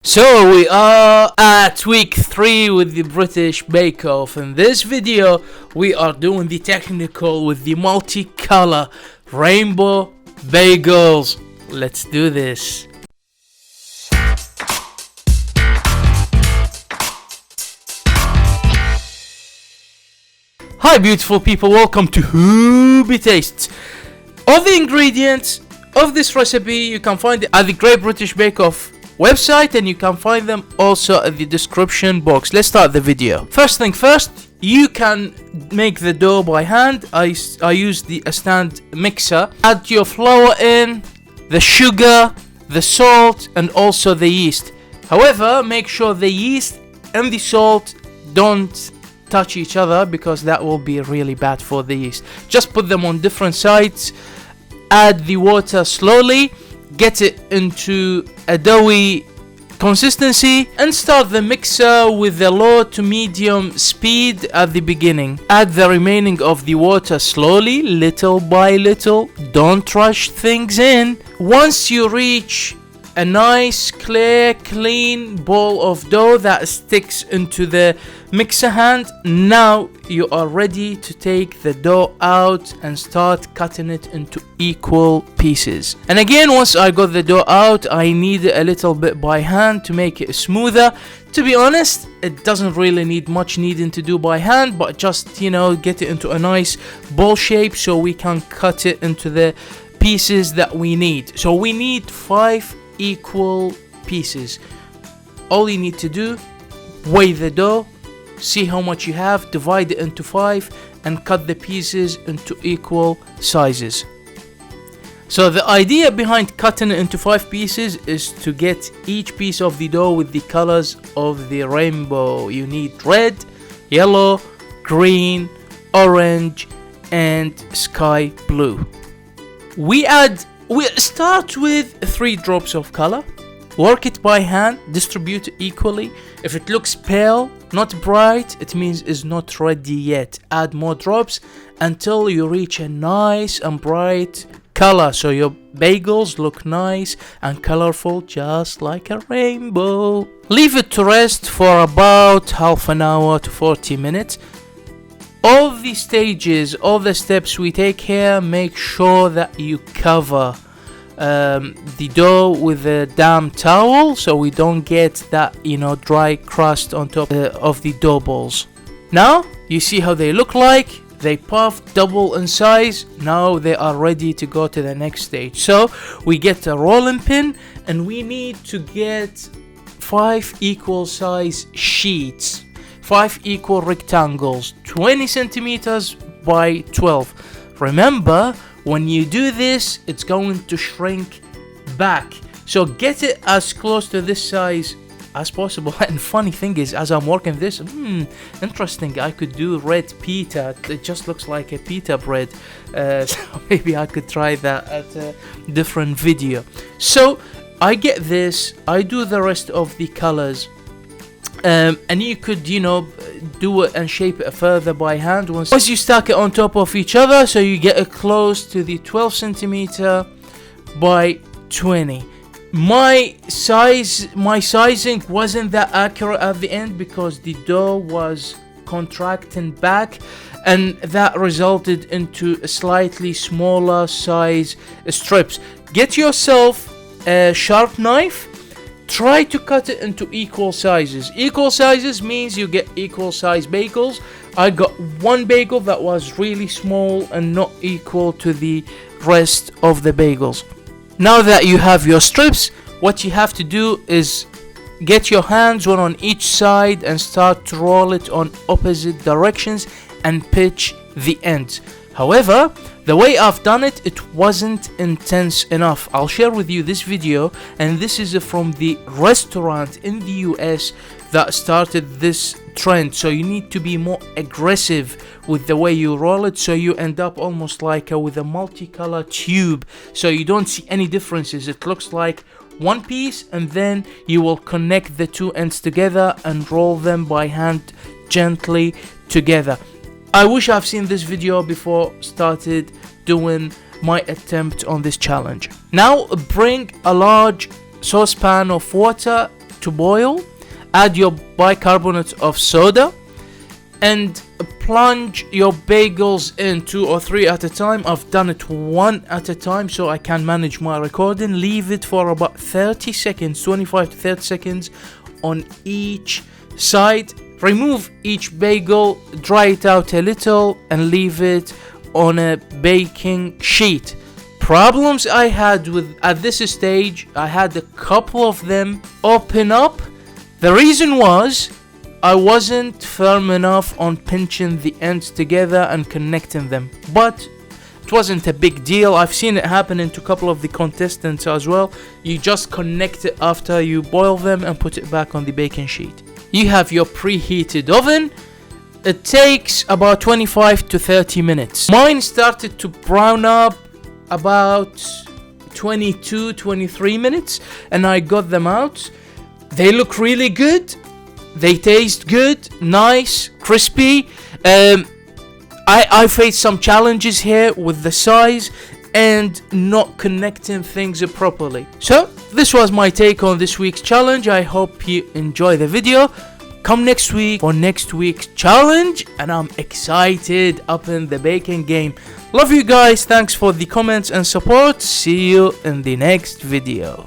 So we are at week 3 with the British Bake Off. In this video we are doing the technical with the multicolor rainbow bagels. Let's do this. Hi beautiful people, welcome to HoobieTastes. All the ingredients of this recipe you can find at the Great British Bake Off website, and you can find them also at the description box. Let's start the video. First thing first, you can make the dough by hand. I use the stand mixer. Add your flour in, the sugar, the salt, and also the yeast. However, make sure the yeast and the salt don't touch each other, because that will be really bad for the yeast. Just put them on different sides. Add the water slowly, get it into a doughy consistency, and start the mixer with a low to medium speed at the beginning. Add the remaining of the water slowly, little by little. Don't rush things in. Once you reach a nice clear clean ball of dough that sticks into the mixer hand, now you are ready to take the dough out and start cutting it into equal pieces. And again, once I got the dough out, I need a little bit by hand to make it smoother. To be honest, it doesn't really need much needing to do by hand, but just, you know, get it into a nice ball shape so we can cut it into the pieces that we need. So we need 5 equal pieces. All you need to do, weigh the dough, see how much you have, divide it into 5, and cut the pieces into equal sizes. So the idea behind cutting it into 5 pieces is to get each piece of the dough with the colors of the rainbow. You need red, yellow, green, orange, and sky blue. We start with 3 drops of color. Work it by hand, distribute it equally. If it looks pale, not bright, it means it's not ready yet. Add more drops until you reach a nice and bright color, so your bagels look nice and colorful, just like a rainbow. Leave it to rest for about half an hour to 40 minutes. All the stages, all the steps we take here, make sure that you cover the dough with a damp towel so we don't get that, dry crust on top of the dough balls. Now you see how they look like. They puff, double in size. Now they are ready to go to the next stage. So we get a rolling pin, and we need to get 5 equal size sheets, 5 equal rectangles, 20 centimeters by 12. Remember, when you do this, it's going to shrink back. So get it as close to this size as possible. And funny thing is, as I'm working this, interesting, I could do red pita. It just looks like a pita bread. So maybe I could try that at a different video. So I get this, I do the rest of the colors. And you could, do it and shape it further by hand once you stack it on top of each other, so you get it close to the 12 centimeter by 20. My sizing wasn't that accurate at the end because the dough was contracting back, and that resulted into a slightly smaller size strips. Get yourself a sharp knife. Try to cut it into equal sizes. Equal sizes means you get equal size bagels. I got one bagel that was really small and not equal to the rest of the bagels. Now that you have your strips, what you have to do is get your hands one on each side and start to roll it on opposite directions and pitch the ends. However, the way I've done it, it wasn't intense enough. I'll share with you this video, and this is from the restaurant in the US that started this trend. So you need to be more aggressive with the way you roll it, so you end up almost like with a multicolor tube, so you don't see any differences. It looks like one piece, and then you will connect the 2 ends together and roll them by hand gently together. I wish I've seen this video before started doing my attempt on this challenge. Now bring a large saucepan of water to boil, add your bicarbonate of soda, and plunge your bagels in 2 or 3 at a time. I've done it 1 at a time so I can manage my recording. Leave it for about 30 seconds, 25 to 30 seconds on each side. Remove each bagel, dry it out a little, and leave it on a baking sheet. Problems I had with at this stage, I had a couple of them open up. The reason was I wasn't firm enough on pinching the ends together and connecting them, but it wasn't a big deal. I've seen it happen to a couple of the contestants as well. You just connect it after you boil them and put it back on the baking sheet. You have your preheated oven. It takes about 25 to 30 minutes. Mine started to brown up about 22, 23 minutes, and I got them out. They look really good. They taste good, nice, crispy. I faced some challenges here with the size and not connecting things properly. So this was my take on this week's challenge. I hope you enjoy the video. Come next week for next week's challenge, and I'm excited up in the baking game. Love you guys. Thanks for the comments and support. See you in the next video.